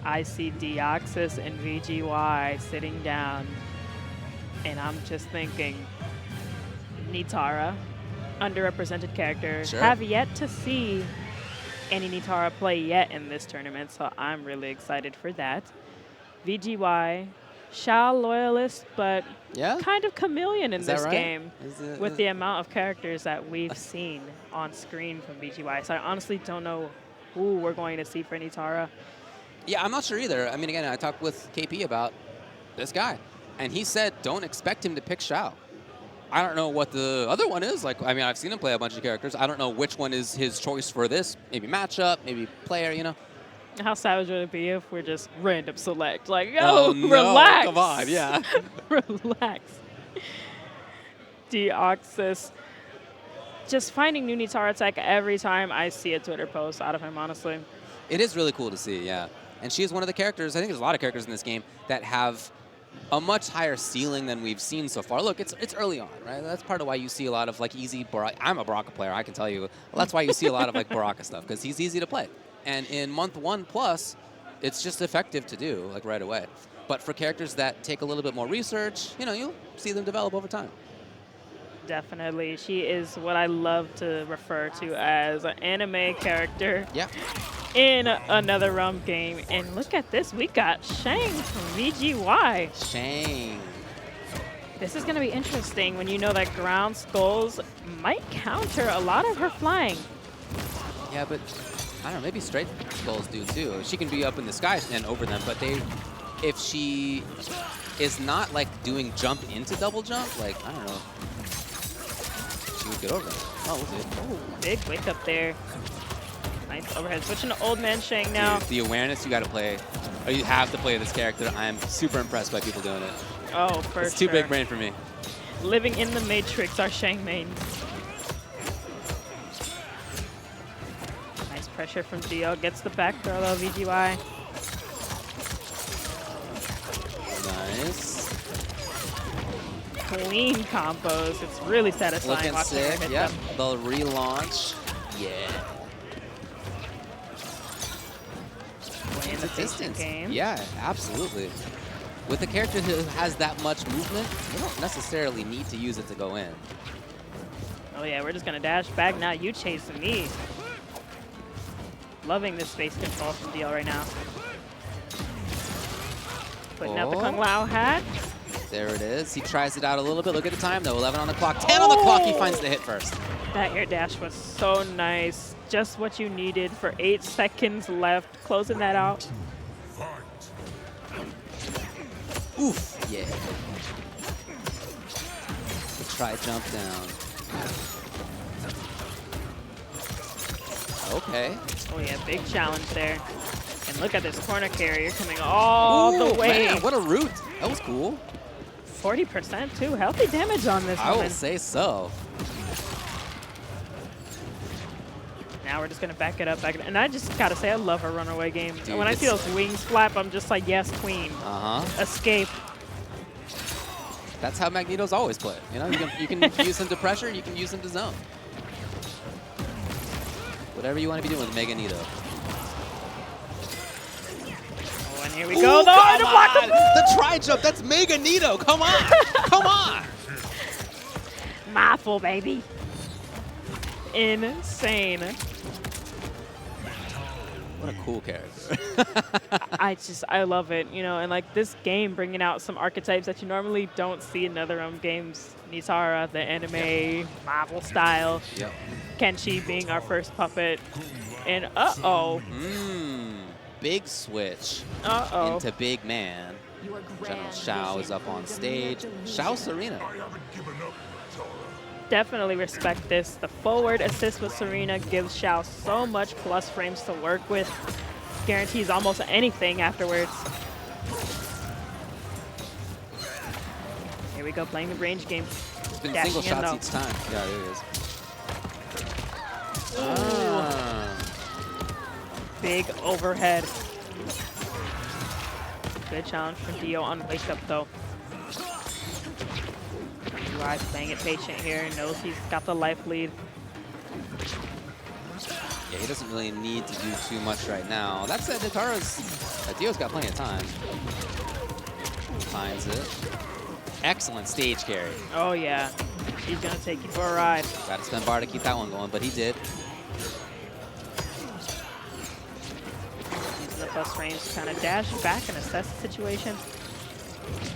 I see Deoxys and VGY sitting down, and I'm just thinking, Nitara, underrepresented character. Sure. Have yet to see any Nitara play yet in this tournament, so I'm really excited for that. VGY, Shao loyalist, but kind of chameleon in this game with the amount of characters that we've seen on screen from VGY. So I honestly don't know who we're going to see for Nitara. Yeah, I'm not sure either. I mean, again, I talked with KP about this guy, and he said don't expect him to pick Shao. I don't know what the other one is. Like, I mean, I've seen him play a bunch of characters. I don't know which one is his choice for this. Maybe matchup, maybe player, you know? How savage would it be if we're just random select? Like, oh, no, relax. Come on, yeah. Relax. Deoxys. Just finding new Nitara tech every time I see a Twitter post out of him, honestly. It is really cool to see, yeah. And she is one of the characters, I think there's a lot of characters in this game that have a much higher ceiling than we've seen so far. Look, it's early on, right? That's part of why you see a lot of like easy Baraka. I'm a Baraka player, I can tell you. Well, that's why you see a lot of like Baraka stuff, because he's easy to play. And in month 1+, it's just effective to do, like right away. But for characters that take a little bit more research, you know, you'll see them develop over time. Definitely. She is what I love to refer to as an anime character. Yeah. In another Realm game. And look at this. We got Shang from VGY. Shang. This is going to be interesting when you know that ground skulls might counter a lot of her flying. Yeah, but I don't know, maybe straight skulls do too. She can be up in the sky and over them, but if she is not like doing jump into double jump, like, I don't know, she would get over them. Oh, we'll see. Oh, big wake up there. Nice overhead. Switching to Old Man Shang now. Dude, the awareness you got to play, or you have to play this character. I am super impressed by people doing it. Oh, for It's too big brain for me. Living in the Matrix, our Shang mains. Nice pressure from Dio. Gets the back throw though, VGY. Nice. Clean combos. It's really satisfying Looking watching her sick. hit Yep. them. The relaunch. Yeah. In the distance game. Yeah, absolutely. With a character who has that much movement, you don't necessarily need to use it to go in. Oh yeah, we're just gonna dash back now. You chasing me. Loving this space control from Dio right now. Putting out the Kung Lao hat. There it is. He tries it out a little bit. Look at the time though. 11 on the clock. 10 on the clock. He finds the hit first. That air dash was so nice. Just what you needed for 8 seconds left. Closing that out. Oof. Yeah. Try jump down. Okay. Oh yeah, big challenge there. And look at this corner carrier coming all the way. Man, what a route. That was cool. 40% too. Healthy damage on this one. I will say so. Now we're just going to back it up. And I just got to say, I love her runaway game. Dude, when I see those wings flap, I'm just like, yes, queen. Escape. That's how Magneto's always played. You know, you can use him to pressure, you can use him to zone. Whatever you want to be doing with Magneto. Oh, and here we go. The tri-jump, that's Magneto. Come on. Come on. Mindful, baby. Insane. What a cool character. I love it, you know, and like this game bringing out some archetypes that you normally don't see in other games. Nitara, the anime, Marvel style. Yep. Kenshi being our first puppet. And uh-oh. Big switch into big man. General Shao is up on stage. Shao Serena. Definitely respect this. The forward assist with Serena gives Shao so much plus frames to work with. Guarantees almost anything afterwards. Here we go, playing the range game. It's been single shots each time. Yeah, there he is. Big overhead. Good challenge from Dio on wake up though. UI's playing it patient here, knows he's got the life lead. he doesn't really need to do too much right now. That said, Dio's got plenty of time. Finds it. Excellent stage carry. Oh, yeah. He's going to take you for a ride. Got to spend bar to keep that one going, but he did. Using the plus range to kind of dash back and assess the situation.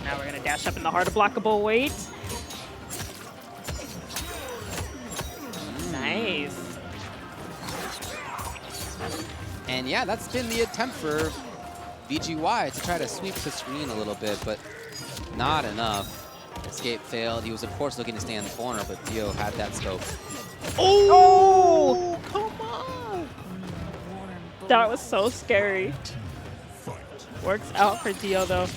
Now we're going to dash up in the hard blockable weight. Nice. And yeah, that's been the attempt for VGY to try to sweep the screen a little bit, but not enough. Escape failed. He was, of course, looking to stay in the corner, but Dio had that scope. Oh! Come on! That was so scary. Works out for Dio, though.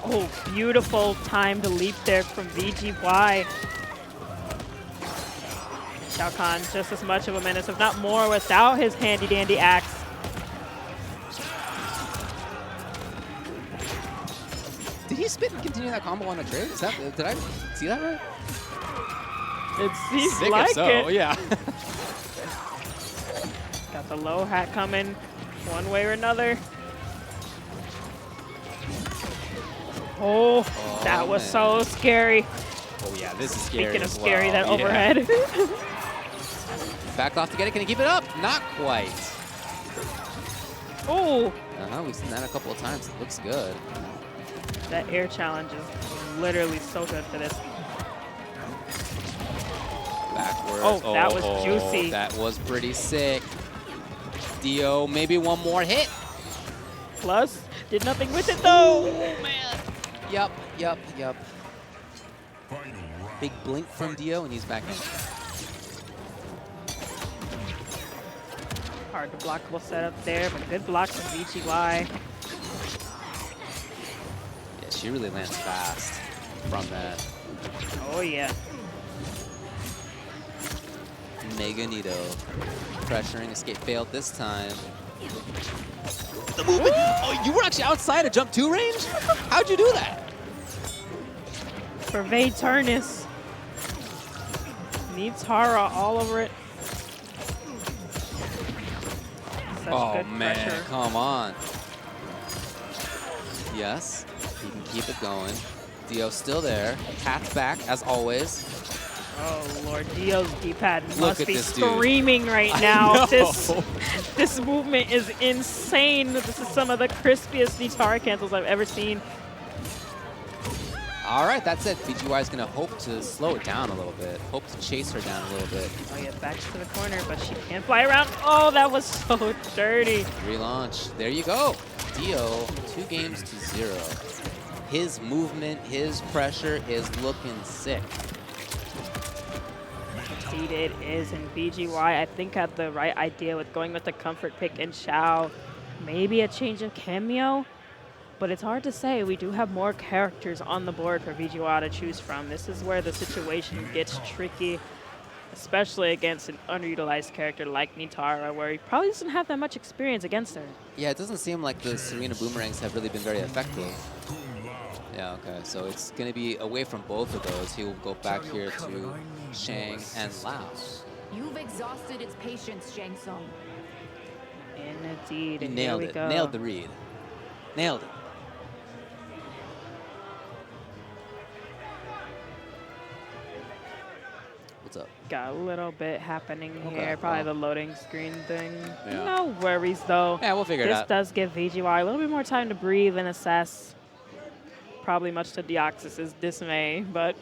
Oh, beautiful timed leap there from VGY. Shao Kahn just as much of a menace, if not more, without his handy-dandy axe. Did he spit and continue that combo on a trade? Is that, did I see that right? It seems Sick like if so, it. Yeah. Got the low hat coming one way or another. Oh, that was so scary. Oh yeah, this is scary. Speaking of as scary, well. that overhead. Backed off to get it. Can he keep it up? Not quite. Oh. We've seen that a couple of times. It looks good. That air challenge is literally so good for this. Backwards. Oh, that was juicy. That was pretty sick. Dio, maybe one more hit. Plus, did nothing with it though. Oh, man. Yep. Big blink from Dio, and he's back in. Hard to blockable setup there, but good block from VGY. Yeah, she really lands fast from that. Oh, yeah. Mega Nito. Pressuring, escape failed this time. The movement! Oh, you were actually outside of jump 2 range? How'd you do that? For Vaeturnus. Needs Hara all over it. Such good man, pressure. come on. Yes, he can keep it going. Dio's still there. Cat's back, as always. Oh, Lord. Dio's D-pad Look must at be this dude. screaming right now. This movement is insane. This is some of the crispiest Nitara cancels I've ever seen. All right, that's it. VGY is going to hope to slow it down a little bit. Hope to chase her down a little bit. Oh, yeah, back to the corner, but she can't fly around. Oh, that was so dirty. Relaunch. There you go. Dio, 2 games to 0. His movement, his pressure is looking sick. Indeed it is, and VGY, I think, had the right idea with going with the comfort pick in Xiao. Maybe a change of cameo, but it's hard to say. We do have more characters on the board for VGY to choose from. This is where the situation gets tricky, especially against an underutilized character like Nitara, where he probably doesn't have that much experience against her. Yeah, it doesn't seem like the Serena boomerangs have really been very effective. Yeah, okay, so it's going to be away from both of those. He will go back here to Shang and Lao. You've exhausted its patience, Shang Tsung. Indeed, He and nailed here we it. go. Nailed the read. Nailed it. What's up? Got a little bit happening Okay, here. Probably well. the loading screen thing. Yeah. No worries, though. Yeah, we'll figure it This out. does give VGY a little bit more time to breathe and assess. Probably much to Deoxys's dismay, but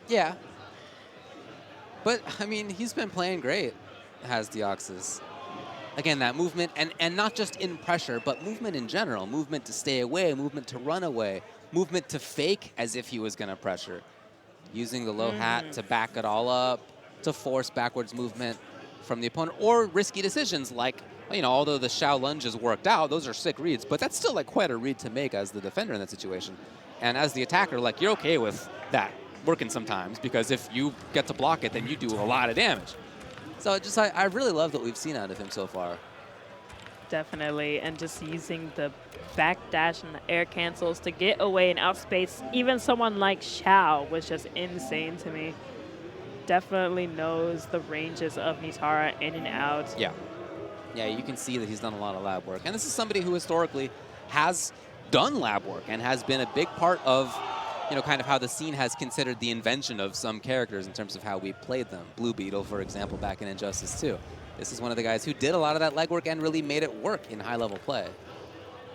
Yeah. But, I mean, he's been playing great, has Deoxys. Again, that movement, and not just in pressure, but movement in general. Movement to stay away, movement to run away, movement to fake as if he was going to pressure. Using the low hat to back it all up, to force backwards movement from the opponent, or risky decisions like, you know, although the Xiao lunges worked out, those are sick reads, but that's still like quite a read to make as the defender in that situation. And as the attacker, like, you're okay with that working sometimes, because if you get to block it, then you do a lot of damage. So just I really love what we've seen out of him so far. definitely. And just using the back dash and the air cancels to get away and outspace even someone like Xiao was just insane to me. Definitely knows the ranges of Nitara in and out. Yeah. Yeah, you can see that he's done a lot of lab work. And this is somebody who historically has done lab work and has been a big part of, you know, kind of how the scene has considered the invention of some characters in terms of how we played them. Blue Beetle, for example, back in Injustice 2. This is one of the guys who did a lot of that legwork and really made it work in high-level play.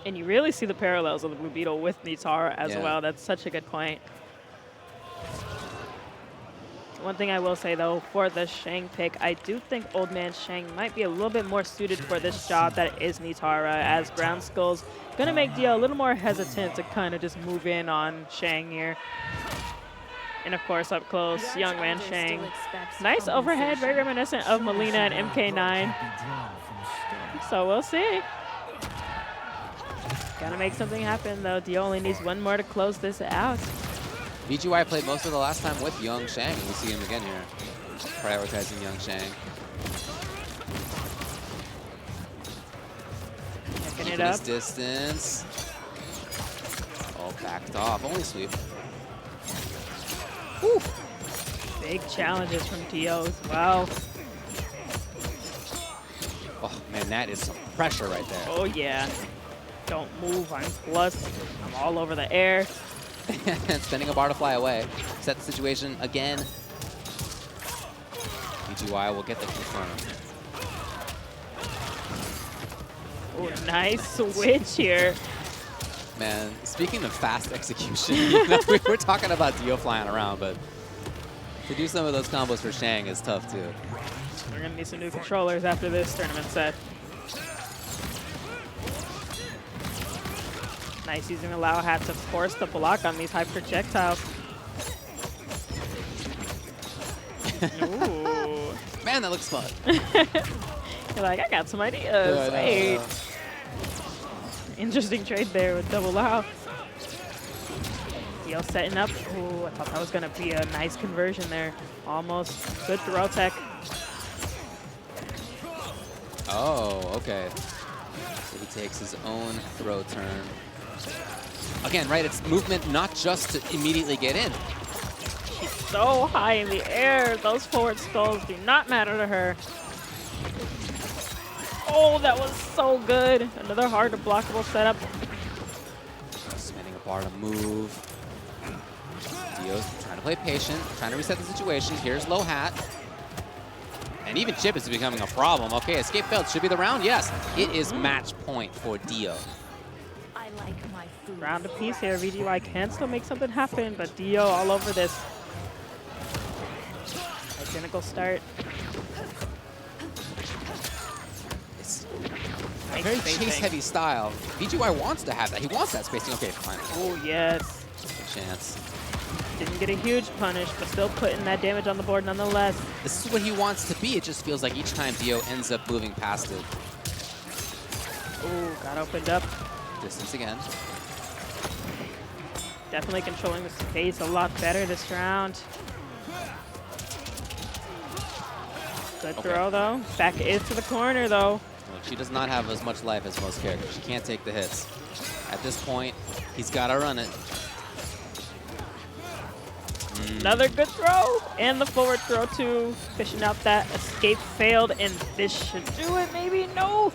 And you really see the parallels of the Blue Beetle with Nitara as well. That's such a good point. One thing I will say, though, for the Shang pick, I do think Old Man Shang might be a little bit more suited for this job that is Nitara, as Brown Skull's going to make Dio a little more hesitant to kind of just move in on Shang here. And, of course, up close, Young Man Shang. Nice overhead, very reminiscent of Melina and MK9. So we'll see. Gotta make something happen, though. Dio only needs one more to close this out. VGY played most of the last time with Young Shang, and we see him again here, prioritizing Young Shang. Keeping it up. His distance. Oh, backed off. Only sweep. Whew. Big challenges from Dio as well. Oh, man, that is some pressure right there. Oh, yeah. Don't move. I'm plus. I'm all over the air. Spending a bar to fly away. Set the situation again. VGY will get the confirm. Oh, nice switch here. Man, speaking of fast execution, you know, we were talking about Dio flying around, but to do some of those combos for Shang is tough too. We're going to need some new controllers after this tournament set. Nice using the Lao hat to force the block on these high projectiles. Ooh. Man, that looks fun. You're like, I got some ideas. Hey. Interesting trade there with double Lao. Dio setting up. Ooh, I thought that was going to be a nice conversion there. Almost. Good throw tech. Oh, okay. So he takes his own throw turn. Again, right, it's movement not just to immediately get in. She's so high in the air. Those forward skulls do not matter to her. Oh, that was so good. Another hard to blockable setup. Spinning a bar to move. Dio's trying to play patient, trying to reset the situation. Here's low hat. And even chip is becoming a problem. Okay, escape failed. Should be the round. Yes, it is match point for Dio. I like my food. Round a piece here. VGY can still make something happen, but Dio all over this. Identical start. It's a very chase-heavy style. VGY wants to have that. He wants that spacing. Okay, fine. Oh, yes. Good chance. Didn't get a huge punish, but still putting that damage on the board nonetheless. This is what he wants to be. It just feels like each time Dio ends up moving past it. Oh, got opened up. Distance again. Definitely controlling the space a lot better this round. Good throw, though. Back is to the corner, though. Look, she does not have as much life as most characters. She can't take the hits. At this point, he's got to run it. Another good throw, and the forward throw too. Fishing out that escape failed, and this should do it, maybe? No.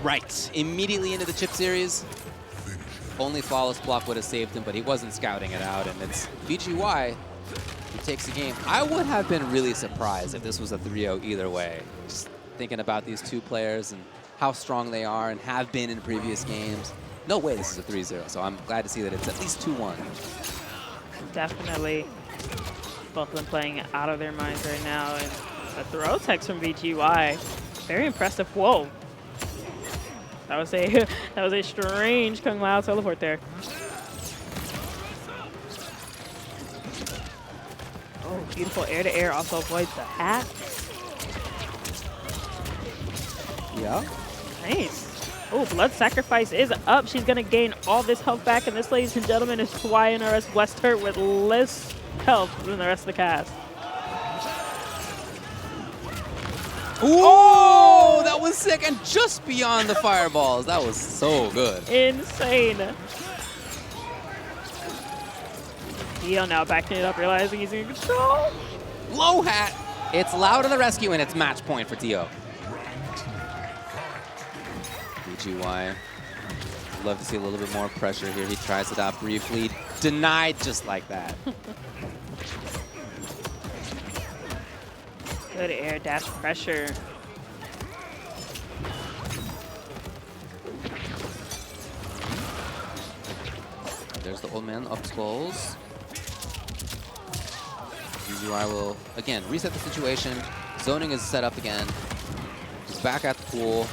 Right, immediately into the chip series. Only flawless block would have saved him, but he wasn't scouting it out, and it's VGY who takes the game. I would have been really surprised if this was a 3-0 either way. Just thinking about these two players and how strong they are and have been in previous games. No way this is a 3-0, so I'm glad to see that it's at least 2-1. Definitely. Both of them playing out of their minds right now. And the throw text from VGY. Very impressive. Whoa. That was a strange Kung Lao teleport there. Oh, beautiful air to air. Also avoids the hat. Yeah. Nice. Oh, Blood Sacrifice is up. She's going to gain all this health back. And this, ladies and gentlemen, is YNRS Wester with less health than the rest of the cast. Oh, that was sick. And just beyond the fireballs. That was so good. Insane. Dio now backing it up, realizing he's in control. Low hat. It's Lao to the rescue, and it's match point for Dio. VGY. Love to see a little bit more pressure here. He tries it out briefly. Denied just like that. Good air dash pressure. There's the old man up close. VGY will, again, reset the situation. Zoning is set up again. He's back at the pool.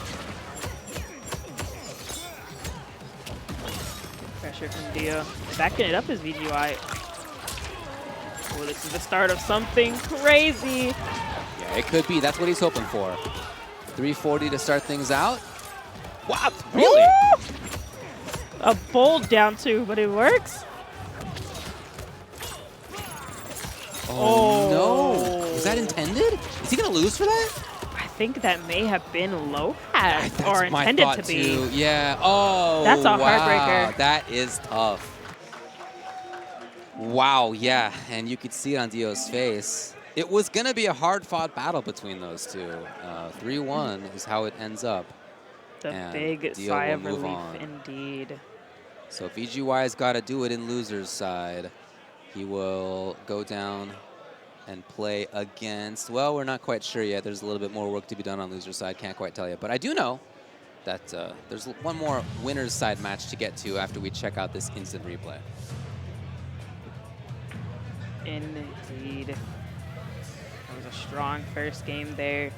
Pressure from Dio. Backing it up is VGY. Oh, this is the start of something crazy. Yeah, it could be. That's what he's hoping for. 340 to start things out. Wow, really? Woo! A bold down two, but it works. Oh, no. Was that intended? Is he going to lose for that? I think that may have been low hat That's or my intended thought to be. too. Yeah. Oh, That's a wow. heartbreaker. That is tough. Wow, yeah. And you could see it on Dio's face. It was going to be a hard-fought battle between those two. 3-1 is how it ends up. The And big Dio sigh will of move relief, on. indeed. So VGY's got to do it in loser's side. He will go down and play against, well, we're not quite sure yet. There's a little bit more work to be done on loser's side. Can't quite tell you. But I do know that there's one more winner's side match to get to after we check out this instant replay. Indeed. That was a strong first game there.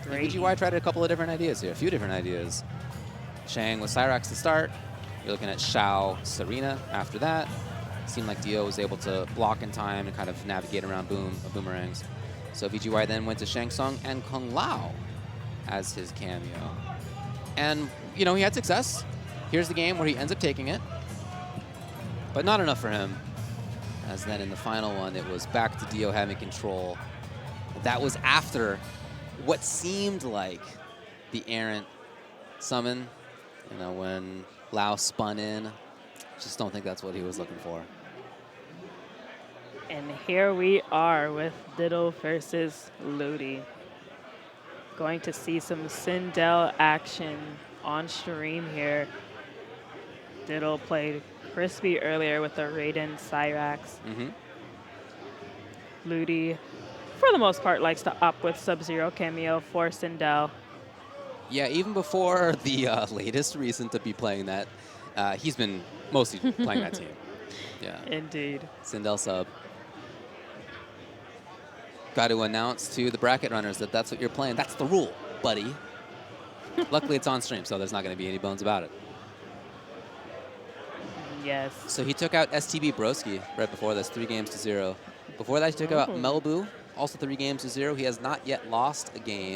Great. VGY tried a couple of different ideas here, a few different ideas. Shang with Cyrax to start. You're looking at Xiao, Serena after that. Seemed like Dio was able to block in time and kind of navigate around boomerangs. So VGY then went to Shang Tsung and Kung Lao as his cameo. And, you know, he had success. Here's the game where he ends up taking it. But not enough for him. As then in the final one, it was back to Dio having control. That was after what seemed like the errant summon. You know, when Lao spun in. Just don't think that's what he was looking for. And here we are with Diddle versus Ludi. Going to see some Sindel action on stream here. Diddle played crispy earlier with the Raiden Cyrax. Ludi, for the most part, likes to up with Sub-Zero cameo for Sindel. Yeah, even before the latest reason to be playing that, he's been mostly playing that team. Yeah. Indeed. Sindel sub. Got to announce to the bracket runners that that's what you're playing. That's the rule, buddy. Luckily, it's on stream, so there's not going to be any bones about it. Yes. So he took out STB Broski right before this, 3-0. Before that, he took out Melbu, also 3-0. He has not yet lost a game.